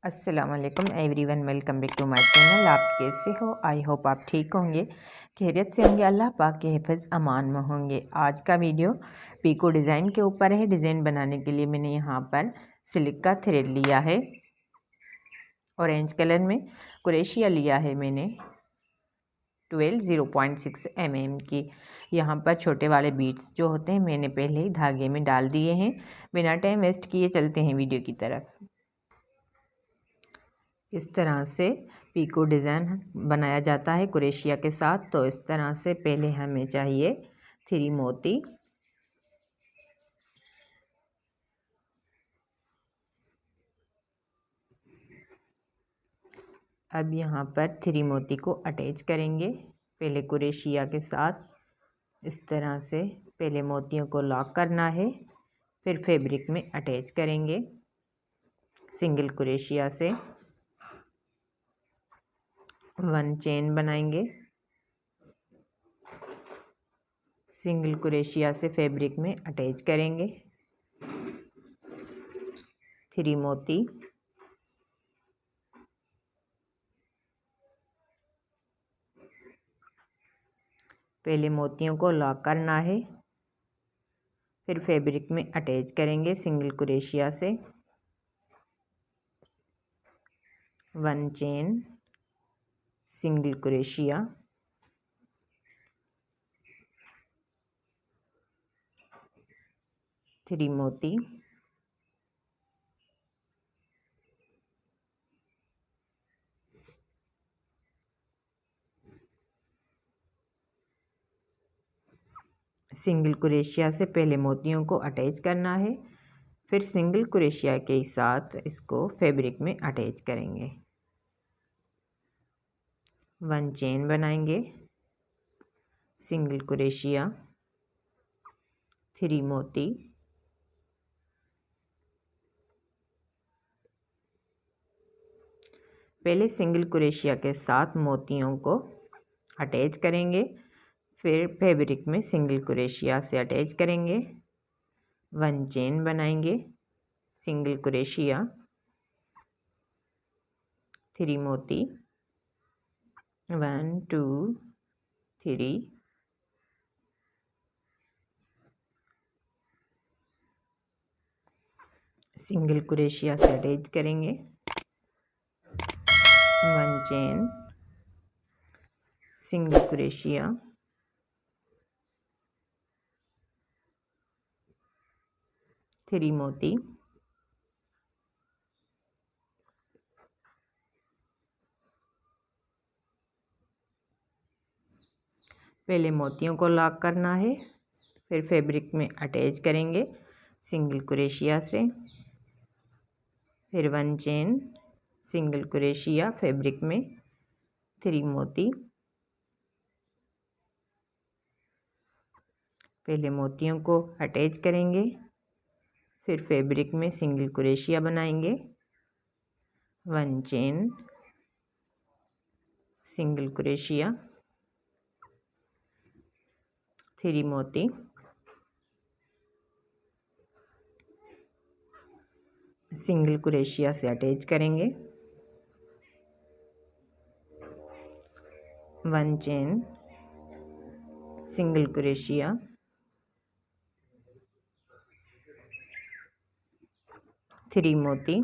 अस्सलामुअलैकुम everyone, welcome back to my channel. आप कैसे हो? आई होप आप ठीक होंगे, खैरियत से होंगे, अल्लाह पाक के हिफ़्ज़ अमान में होंगे। आज का वीडियो पीको डिज़ाइन के ऊपर है। डिज़ाइन बनाने के लिए मैंने यहाँ पर सिल्क का थ्रेड लिया है, ऑरेंज कलर में। कुरेशिया लिया है मैंने 0.6 mm की। यहाँ पर छोटे वाले बीड्स जो होते हैं मैंने पहले ही धागे में डाल दिए हैं। बिना टाइम वेस्ट किए चलते हैं वीडियो की तरफ। इस तरह से पीको डिज़ाइन बनाया जाता है कुरेशिया के साथ। तो इस तरह से पहले हमें चाहिए 3 मोती। अब यहाँ पर 3 मोती को अटैच करेंगे पहले कुरेशिया के साथ। इस तरह से पहले मोतियों को लॉक करना है, फिर फैब्रिक में अटैच करेंगे सिंगल कुरेशिया से। 1 चेन बनाएंगे, सिंगल कुरेशिया से फैब्रिक में अटैच करेंगे 3 मोती। पहले मोतियों को लॉक करना है, फिर फैब्रिक में अटैच करेंगे सिंगल कुरेशिया से। 1 चेन, सिंगल कुरेशिया, थ्री मोती, सिंगल कुरेशिया से पहले मोतियों को अटैच करना है, फिर सिंगल कुरेशिया के साथ इसको फैब्रिक में अटैच करेंगे। 1 चेन बनाएंगे, सिंगल कुरेशिया, 3 मोती, पहले सिंगल कुरेशिया के साथ मोतियों को अटैच करेंगे, फिर फैब्रिक में सिंगल कुरेशिया से अटैच करेंगे। 1 चेन बनाएंगे, सिंगल कुरेशिया, 3 मोती, 1 2 3, सिंगल कुरेशिया से अटैच करेंगे। 1 चेन, सिंगल कुरेशिया, 3 मोती, पहले मोतियों को लॉक करना है, फिर फैब्रिक में अटैच करेंगे सिंगल कुरेशिया से, फिर 1 चेन, सिंगल कुरेशिया, फैब्रिक में 3 मोती, पहले मोतियों को अटैच करेंगे, फिर फैब्रिक में सिंगल कुरेशिया बनाएंगे। 1 चेन, सिंगल कुरेशिया, 3 मोती, सिंगल कुरेशिया से अटैच करेंगे। 1 चेन, सिंगल कुरेशिया, 3 मोती,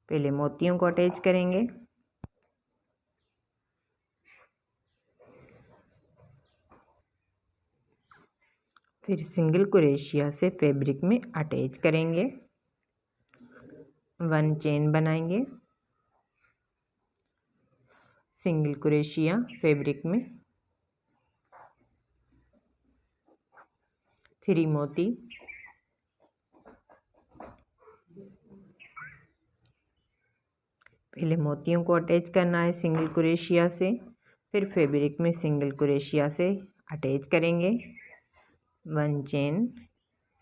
पहले मोतियों को अटैच करेंगे, फिर सिंगल कुरेशिया से फैब्रिक में अटैच करेंगे। 1 चेन बनाएंगे, सिंगल कुरेशिया, फैब्रिक में 3 मोती, पहले मोतियों को अटैच करना है सिंगल कुरेशिया से, फिर फैब्रिक में सिंगल कुरेशिया से अटैच करेंगे। 1 चेन,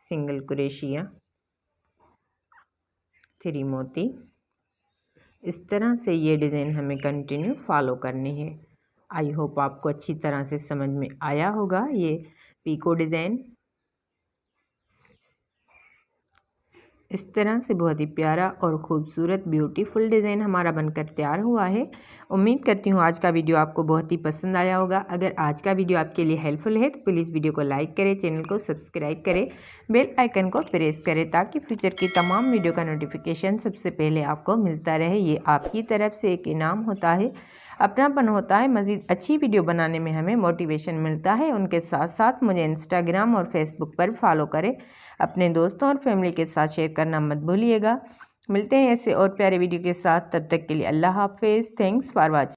सिंगल कुरेशिया, 3 मोती। इस तरह से ये डिज़ाइन हमें कंटिन्यू फॉलो करनी है। आई होप आपको अच्छी तरह से समझ में आया होगा ये पीको डिज़ाइन। इस तरह से बहुत ही प्यारा और ख़ूबसूरत ब्यूटीफुल डिज़ाइन हमारा बनकर तैयार हुआ है। उम्मीद करती हूँ आज का वीडियो आपको बहुत ही पसंद आया होगा। अगर आज का वीडियो आपके लिए हेल्पफुल है तो प्लीज़ वीडियो को लाइक करें, चैनल को सब्सक्राइब करें, बेल आइकन को प्रेस करें ताकि फ्यूचर की तमाम वीडियो का नोटिफिकेशन सबसे पहले आपको मिलता रहे। ये आपकी तरफ से एक इनाम होता है, अपनापन होता है, मज़ीद अच्छी वीडियो बनाने में हमें मोटिवेशन मिलता है। उनके साथ साथ मुझे इंस्टाग्राम और फेसबुक पर फॉलो करें। अपने दोस्तों और फैमिली के साथ शेयर करना मत भूलिएगा। मिलते हैं ऐसे और प्यारे वीडियो के साथ, तब तक के लिए अल्लाह हाफिज़। Thanks for watching.